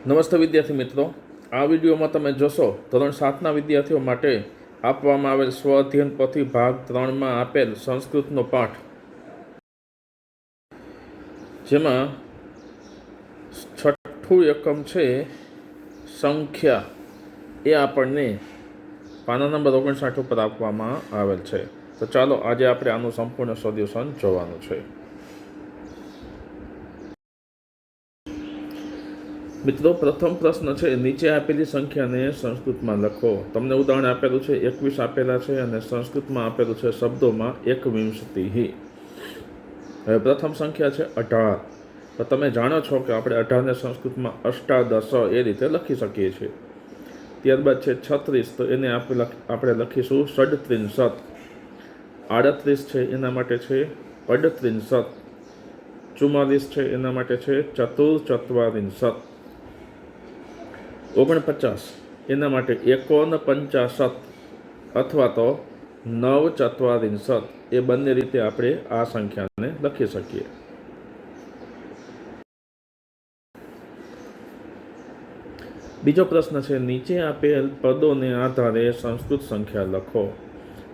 નમસ્તે વિદ્યાર્થી મિત્રો, આ વિડીયોમાં તમે જોશો ધોરણ 7ના વિદ્યાર્થીઓ માટે આપવામાં આવેલ સ્વ અધ્યયન પોથી ભાગ 3માં આપેલ સંસ્કૃતનો પાઠ, જેમાં છઠ્ઠું એકમ છે સંખ્યા. એ આપણને પાના નંબર 59 ઉપર આપવામાં આવેલ છે. તો ચાલો આજે આપણે આનું સંપૂર્ણ સોલ્યુશન જોવાનું છે. મિત્રો, પ્રથમ પ્રશ્ન છે, નીચે આપેલી સંખ્યાને સંસ્કૃતમાં લખો. તમને ઉદાહરણ આપેલું છે 21 આપેલા છે અને સંસ્કૃતમાં આપેલું છે શબ્દોમાં એકવિંશતિઃ. હવે પ્રથમ સંખ્યા છે 18. તો તમે જાણો છો કે આપણે 18ને સંસ્કૃતમાં અષ્ટાદશ એ રીતે લખી શકીએ છીએ. ત્યારબાદ છે 36, તો એને આપણે લખીશું ષડત્રિંશત. 38 છે એના માટે છે અડત્રિંશત. 44 છે એના માટે છે ચતુર્ચત્વારિંશત. 49 એના માટે 49 અથવા તો નવચત્વારિંશત. એ બંને રીતે આપણે આ સંખ્યાને લખી શકીએ. બીજો પ્રશ્ન છે, નીચે આપેલ પદોને આધારે સંસ્કૃત સંખ્યા લખો.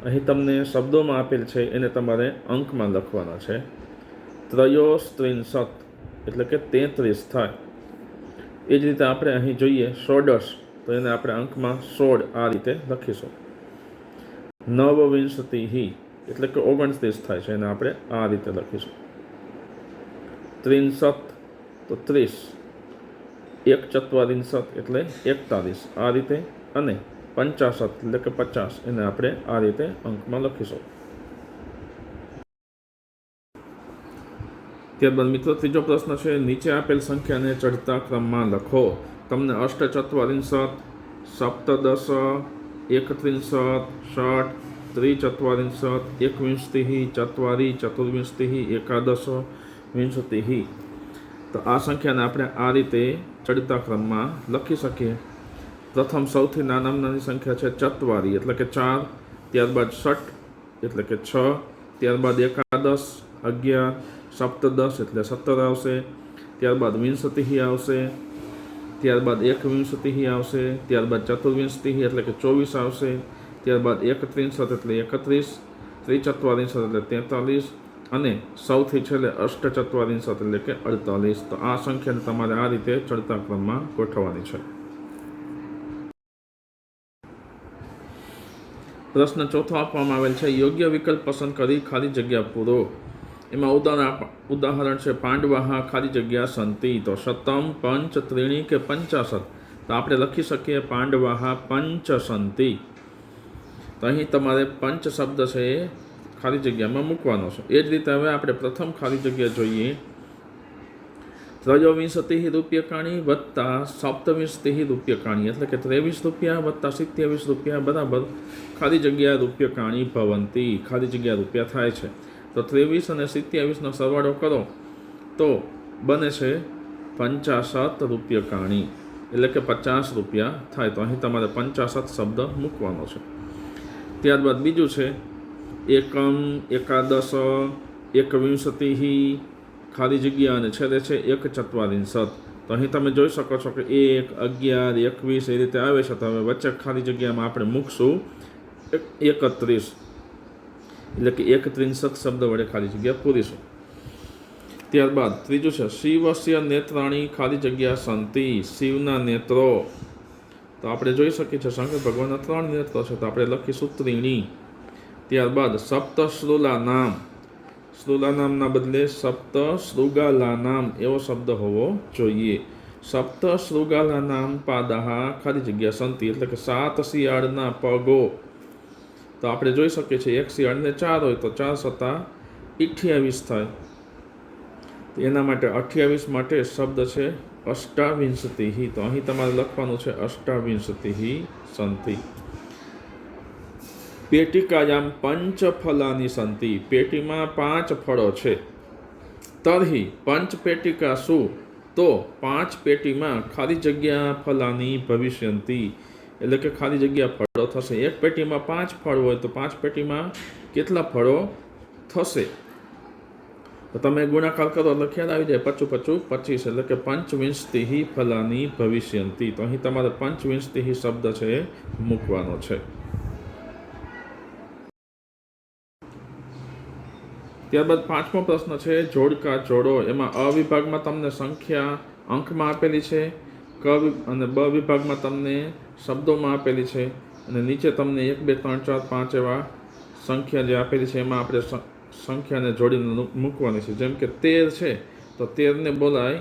અહીં તમને શબ્દોમાં આપેલ છે એને તમારે અંકમાં લખવાના છે. ત્રયોસ્ત્રિંશત એટલે કે 33 થાય. એ જ રીતે આપણે અહીં જોઈએ ષોડશ, તો એને આપણે અંકમાં 16 આ રીતે લખીશું. નવવિંશતિઃ એટલે કે 29 થાય છે, એને આપણે આ રીતે લખીશું. ત્રિંશત તો 30. એકચત્વારિંશત એટલે 41 આ રીતે. અને 50 એટલે કે 50, એને આપણે આ રીતે અંકમાં લખીશું. ત્યારબાદ મિત્રો ત્રીજો પ્રશ્ન છે, નીચે આપેલ સંખ્યાને ચડતા ક્રમમાં લખો. તમને અષ્ટચત્વારિંશત, સપ્તદશ, એકત્રિંશત, ષટ, ત્રિચત્વારિંશત, એકવિંશતિઃ, ચત્વારી, ચતુર્વિંશતિઃ, એકાદશ, વિંશતિઃ. તો આ સંખ્યાને આપણે આ રીતે ચડતા ક્રમમાં લખી શકીએ. પ્રથમ સૌથી નાનામાં નાની સંખ્યા છે ચત્વારી એટલે કે 4. ત્યારબાદ ષટ એટલે કે 6. ત્યારબાદ એકાદશ 11. સપ્તદશ એટલે 17 આવશે. ત્યારબાદ વિંશતિઃ આવશે. ત્યારબાદ એકવિંશતિઃ આવશે. ત્યારબાદ ચતુર્વિંશતિઃ એટલે કે 24 આવશે. ત્યારબાદ એકત્રિંશત એટલે 31. ત્રિચત્વારિંશત એટલે 43. અને સૌથી છેલ્લે અષ્ટચત્વારિંશત એટલે કે 48. તો આ સંખ્યાને તમારે આ રીતે ચડતા ક્રમમાં ગોઠવવાની છે. પ્રશ્ન ચોથો આપવામાં આવેલ છે, યોગ્ય વિકલ્પ પસંદ કરી ખાલી જગ્યા પૂરો. એમાં ઉદાહરણ છે પાંડવાહ ખાલી જગ્યા સંતિ. તો શતમ, પંચ, ત્રીણી કે 50. તો આપણે લખી શકીએ પાંડવાહ પંચ સંતિ. તો અહીં તમારે પંચ શબ્દ છે એ ખાલી જગ્યામાં મૂકવાનો છે. એ જ રીતે હવે આપણે પ્રથમ ખાલી જગ્યા જોઈએ. ત્રયોવિંશતિઃ રૂપ્યકાણી વત્તા સપ્તવિંશતિઃ રૂપ્યકાણી એટલે કે 23 રૂપિયા વત્તા 27 રૂપિયા બરાબર ખાલી જગ્યા રૂપ્યકાણી ભવંતી. ખાલી જગ્યા રૂપિયા થાય છે. તો 23 અને 27નો સરવાળો કરો તો બને છે 50 રૂપ્યકાણી એટલે કે 50 રૂપિયા થાય. તો અહીં તમારે 50 શબ્દ મૂકવાનો છે. ત્યારબાદ બીજું છે એકમ, એકાદશ, એકવિંશતિઃ ખાલી જગ્યા અને છેલ્લે છે એકચત્વારિંશત. તો અહીં તમે જોઈ શકો છો કે 1, 11, 21 એ રીતે આવે છે. તો હવે વચ્ચે ખાલી જગ્યામાં આપણે મૂકશું 31 એટલે કે એકત્રિંશત શબ્દ વડે ખાલી જગ્યા પૂરીશું. ત્યારબાદ ત્રીજું છે શિવસ્ય નેત્રાણી ખાલી જગ્યા સંતિ. શિવના નેત્રો, તો આપણે જોઈ શકીએ છીએ શંકર ભગવાનના 3 નેત્રો છે, તો આપણે લખીશું ત્રીણી. ત્યારબાદ સપ્તશ્રુલા નામ, શ્રુલા નામના બદલે સપ્તશૃગાલા નામ એવો શબ્દ હોવો જોઈએ. સપ્તશૃગાલા નામ પાદાહ ખાલી જગ્યા સંતિ એટલે કે 7 શિયાળના પગો. તો આપણે જોઈ શકીએ છીએ 1 શિયાળને 4 હોય તો 4 સત્તા 28 થાય. તો એના માટે 28 માટે શબ્દ છે અષ્ટાવિંશતિઃ. તો અહીં તમારે લખવાનું છે અષ્ટાવિંશતિઃ સંતિ. પેટિકાયામ પંચ ફલાની સંતિ. પેટીમાં 5 ફળો છે. તર્હિ પંચ પેટિકા શું? તો 5 પેટીમાં ખાલી જગ્યા ફલાની ભવિષ્યંતિ એટલે કે ખાલી જગ્યા ફળો થશે. એક પેટીમાં 5 ફળ હોય તો 5 પેટીમાં કેટલા ફળો થશે? તો તમે ગુણાકાર કરો એટલે ખ્યાલ આવી જાય. 5 × 5 = 25, એટલે કે પંચવિંશતિઃ ફલાની ભવિષ્યંતિ. તો અહીં તમારે પંચવિંશતિઃ શબ્દ છે એ મૂકવાનો છે. ત્યારબાદ 5મો પ્રશ્ન છે જોડકા જોડો. એમાં અ વિભાગમાં તમને સંખ્યા અંકમાં આપેલી છે, ક અને બ વિભાગમાં તમને શબ્દોમાં આપેલી છે, અને નીચે તમને 1 2 3 4 5 એવા સંખ્યા જે આપેલી છે એમાં આપણે સંખ્યાને જોડીને મૂકવાની છે. જેમ કે 13 છે તો 13ને બોલાય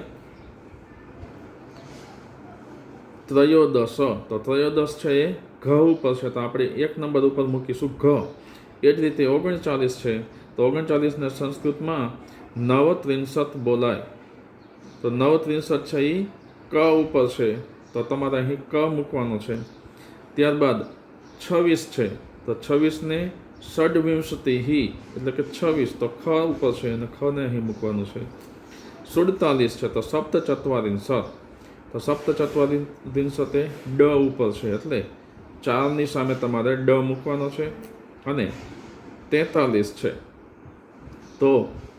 ત્રયોદશ. તો ત્રયોદશ છે એ ઘ ઉપર છે, તો આપણે 1 નંબર ઉપર મૂકીશું ઘ. એ જ રીતે 39 છે તો 39ને સંસ્કૃતમાં નવત્રિંશત બોલાય. તો નવત્રિંશત છે એ ક ઉપર છે, તો તમારે અહીં ક મૂકવાનો છે. ત્યારબાદ 26 છે તો 26ને ષડવિંશતિઃ એટલે કે 26, તો ખ ઉપર છે અને ખને અહીં મૂકવાનું છે. 47 છે તો સપ્તચત્વારિંશત, તો સપ્તચત્વારિંશત એ ડ ઉપર છે, એટલે 4ની સામે તમારે ડ મૂકવાનો છે. અને 43 છે તો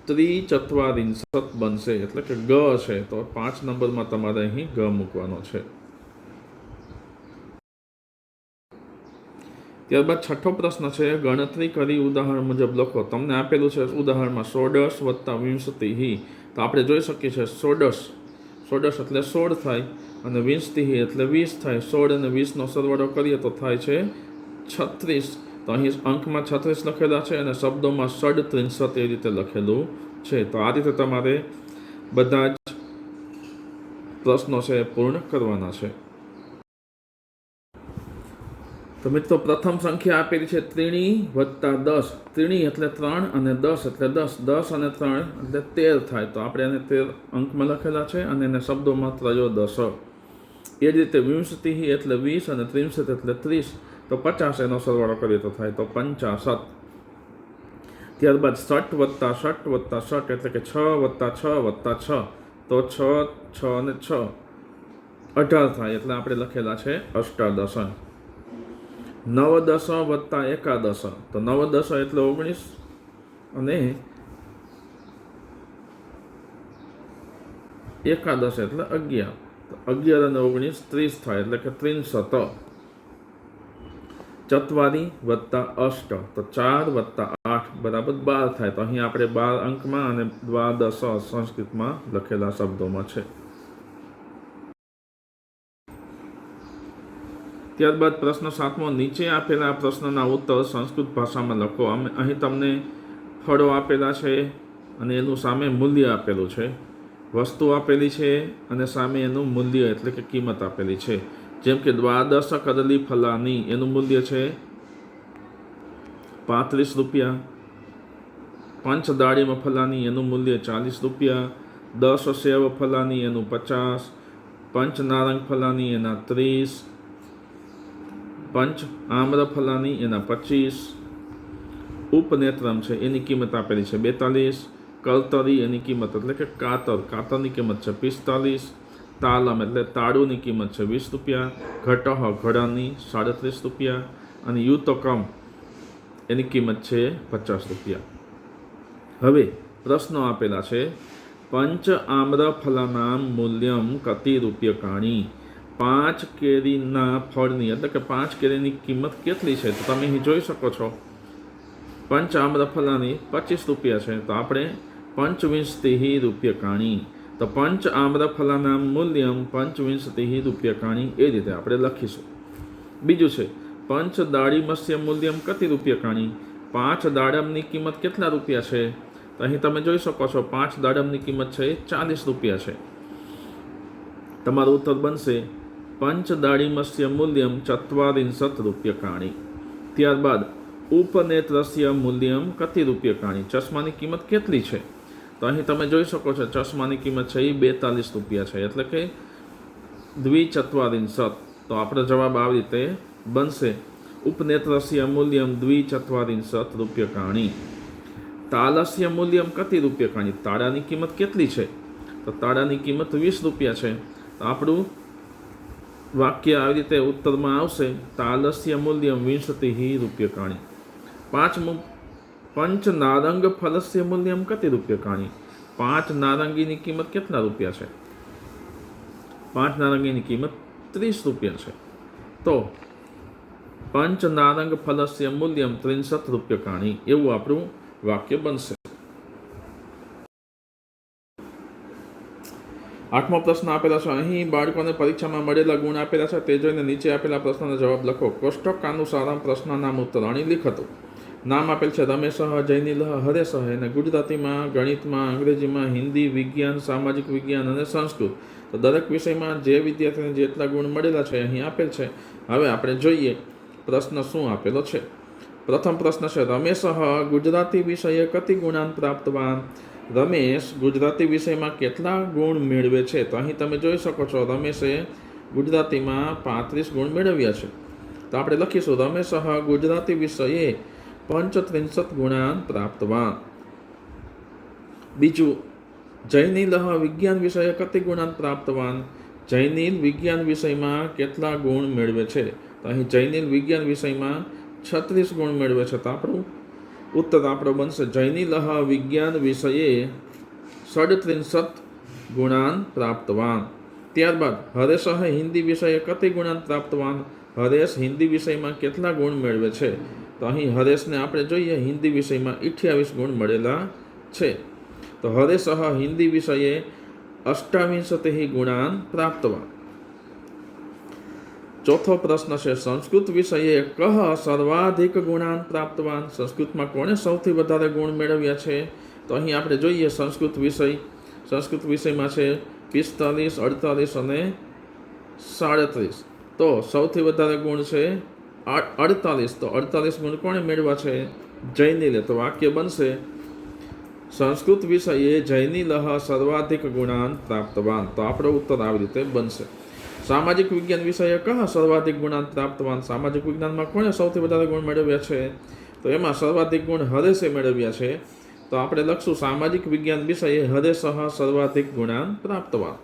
ત્રિચત્વારિંશત બનશે, એટલે કે ગ છે, તો 5 નંબરમાં તમારે અહીં ગ મૂકવાનો છે. ત્યારબાદ 6થો પ્રશ્ન છે ગણતરી કરી ઉદાહરણ મુજબ લખો. તમને આપેલું છે ઉદાહરણમાં 16 + 20, તો આપણે જોઈ શકીએ છીએ 16 એટલે 16 થાય અને 20 એટલે 20 થાય. 16 અને 20નો સરવાળો કરીએ તો થાય છે 36. તો અહીં અંકમાં 36 લખેલા છે અને શબ્દોમાં ષડત્રિંશત એ રીતે લખેલું છે. તો આ રીતે તમારે બધા જ પ્રશ્નો છે પૂર્ણ કરવાના છે. તો મિત્રો પ્રથમ સંખ્યા આપેલી છે 3 + 10. 3 એટલે 3 અને 10 એટલે 10. 10 અને 3 એટલે 13 થાય. તો આપણે એને 13 અંકમાં લખેલા છે અને એને શબ્દોમાં ત્રયોદશ. એ જ રીતે વિંશતિઃ એટલે 20 અને ત્રિંશત એટલે 30, તો 50 એનો સરવાળો કરીએ તો થાય તો 65. ત્યારબાદ 60 + 60 + 60 એટલે કે 6 + 6 + 6, તો 6 6 અને 6 18 થાય, એટલે આપણે લખેલા છે અષ્ટાદશ. 9 10 + 11, તો 9 10 એટલે 19 અને 11 એટલે 11, તો 11 અને 19 30 થાય, એટલે કે 63. ચત્વારી + અષ્ટ, તો 4 + 8 = 12 થાય. તો અહીં આપણે 12 અંકમાં અને દ્વાદશ સંસ્કૃતમાં લખેલા શબ્દોમાં છે. ત્યારબાદ પ્રશ્ન 7મો, નીચે આપેલા પ્રશ્નના ઉત્તર સંસ્કૃત ભાષામાં લખો. અહીં તમને ફળો આપેલા છે અને એનું સામે મૂલ્ય આપેલું છે. વસ્તુ આપેલી છે અને સામે એનું મૂલ્ય એટલે કે કિંમત આપેલી છે. જેમ કે 12 કદલી ફલાની, એનું મૂલ્ય છે 35 રૂપિયા. 5 દાળિમ ફલાની, એનું મૂલ્ય 40 રૂપિયા. 10 સેવ ફલાની, એનું 50. 5 નારંગ ફલાની, એના 30. 5 આમ્ર ફલાની, એના 25. ઉપનેત્રમ છે એની કિંમત આપેલી છે 42. કર્તરી એની કિંમત એટલે કે કાતરની કિંમત છે 45. તાલમ એટલે તાળુની કિંમત છે 20 રૂપિયા. ઘટઃ ઘડાની 37 રૂપિયા. અને યુતકમ એની કિંમત છે 50 રૂપિયા. હવે પ્રશ્નો આપેલા છે. પંચ આમ્ર ફલાનામ મૂલ્યમ કતિ રૂપ્યકાણી. 5 કેરીના ફળની એટલે કે 5 કેરીની કિંમત કેટલી છે? તો તમે અહીં જોઈ શકો છો. પંચ આમ્ર ફલાની 25 રૂપિયા છે, તો આપણે પંચવિંશતિઃ રૂપ્યકાણી. તો પંચ આમ્ર ફલાનામ મૂલ્યમ પંચવિંશતિઃ રૂપ્યકાણી, એ રીતે આપણે લખીશું. બીજું છે પંચ દાળિમસ્ય મૂલ્યમ કતિ રૂપ્યકાણી. 5 દાડમની કિંમત કેટલા રૂપિયા છે? તો અહીં તમે જોઈ શકો છો 5 દાડમની કિંમત છે 40 રૂપિયા છે. તમારો ઉત્તર બનશે પંચ દાળિમસ્ય મૂલ્યમ ચત્વારિંશત રૂપ્યકાણી. ત્યારબાદ ઉપનેત્રસ્ય મૂલ્યમ કતિ રૂપ્યકાણી. ચશ્માની કિંમત કેટલી છે? તો અહીં તમે જોઈ શકો છો ચશ્માની કિંમત છે એ 42 રૂપિયા છે, એટલે કે દ્વિચત્વારિંશત. તો આપણો જવાબ આવી રીતે બનશે ઉપનેત્રસ્ય મૂલ્યમ દ્વિચત્વારિંશત રૂપ્યકાણી. તાલસ્ય મૂલ્યમ કતિ રૂપ્યકાણી. તાળાની કિંમત કેટલી છે? તો તાળાની કિંમત 20 રૂપિયા છે. તો આપણું વાક્ય આવી રીતે ઉત્તરમાં આવશે તાલસ્ય મૂલ્યમ વિંશતિઃ રૂપ્યકાણી. 5મું પંચ નારંગ ફલસ્ય મૂલ્યમ કતિ રૂપ્યકાણી? 5 નારંગીની કિંમત કેટલા રૂપિયા છે? 5 નારંગીની કિંમત 30 રૂપિયા છે. તો પંચ નારંગ ફલસ્ય મૂલ્યમ 63 રૂપ્યકાણી એવું આપણું વાક્ય બનશે. 8મો પ્રશ્ન આપેલા છે. અહીં બાળકોને પરીક્ષામાં મળેલા ગુણ આપેલા છે. તે જોઈને નીચે આપેલા પ્રશ્નનો જવાબ લખો. કોષ્ટક અનુસાર પ્રશ્નનામ ઉત્તરાણી લિખતો. નામ આપેલ છે રમેશ, જૈનિલ, હરેશ. એને ગુજરાતીમાં, ગણિતમાં, અંગ્રેજીમાં, હિન્દી, વિજ્ઞાન, સામાજિક વિજ્ઞાન અને સંસ્કૃત. તો દરેક વિષયમાં જે વિદ્યાર્થીને જેટલા ગુણ મળેલા છે અહીં આપેલ છે. હવે આપણે જોઈએ પ્રશ્ન શું આપેલો છે. પ્રથમ પ્રશ્ન છે રમેશ ગુજરાતી વિષયે કતિ ગુણાન પ્રાપ્તવાન? રમેશ ગુજરાતી વિષયમાં કેટલા ગુણ મેળવે છે? તો અહીં તમે જોઈ શકો છો રમેશે ગુજરાતીમાં 35 ગુણ મેળવ્યા છે. તો આપણે લખીશું રમેશ ગુજરાતી વિષયે 35 ગુણાન પ્રાપ્તવાન. બીજું, જૈનિલ વિજ્ઞાન વિષયે કતિ ગુણાન પ્રાપ્તવાન? જૈનિલ વિજ્ઞાન વિષયમાં કેટલા ગુણ મેળવે છે? તો અહીં જૈનિલ વિજ્ઞાન વિષયમાં 36 ગુણ મેળવે છે. તો આપણું ઉત્તર આપણો બનશે જૈનિલ વિજ્ઞાન વિષયે 37 ગુણાન પ્રાપ્તવાન. ત્યારબાદ હરેશ હિન્દી વિષયે કતિ ગુણાન પ્રાપ્તવાન? હરેશ હિન્દી વિષયમાં કેટલા ગુણ મેળવે છે? તો અહીં હરેશને આપણે જોઈએ હિન્દી વિષયમાં 28 ગુણ મળેલા છે. તો હરેશ હિન્દી વિષયે 28 ગુણાન પ્રાપ્તવાન. ચોથો પ્રશ્ન છે સંસ્કૃત વિષયે કહ સર્વાધિક ગુણાન પ્રાપ્તવાન? સંસ્કૃતમાં કોણે સૌથી વધારે ગુણ મેળવ્યા છે? તો અહીં આપણે જોઈએ સંસ્કૃત વિષયમાં છે 45, 48 અને 37. તો સૌથી વધારે ગુણ છે 48. તો 48 ગુણ કોણે મેળવ્યા છે? જૈનિલે. તો વાક્ય બનશે સંસ્કૃત વિષયે જૈનિલ સર્વાધિક ગુણાન પ્રાપ્તવાન. તો આપણો ઉત્તર આવી રીતે બનશે. સામાજિક વિજ્ઞાન વિષયે કહ સર્વાધિક ગુણાન પ્રાપ્તવાન? સામાજિક વિજ્ઞાનમાં કોણે સૌથી વધારે ગુણ મેળવ્યા છે? તો એમાં સર્વાધિક ગુણ હરેશે મેળવ્યા છે. તો આપણે લખશું સામાજિક વિજ્ઞાન વિષયે હરેશ સર્વાધિક ગુણાન પ્રાપ્તવાન.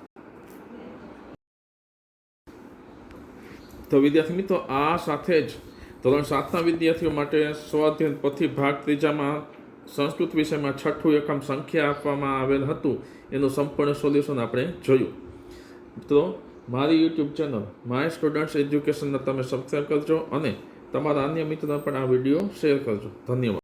તો વિદ્યાર્થી મિત્રો, આ સાથે જ ધોરણ 7ના વિદ્યાર્થીઓ માટે સ્વાધ્યાય પોથી ભાગ 3માં સંસ્કૃત વિષયમાં 6ઠું એકમ સંખ્યા આપવામાં આવેલ હતું એનું સંપૂર્ણ સોલ્યુશન આપણે જોયું. મિત્રો, મારી યુટ્યુબ ચેનલ માય સ્ટુડન્ટ્સ એજ્યુકેશનને તમે સબસ્ક્રાઈબ કરજો અને તમારા અન્ય મિત્રોને પણ આ વિડીયો શેર કરજો. ધન્યવાદ.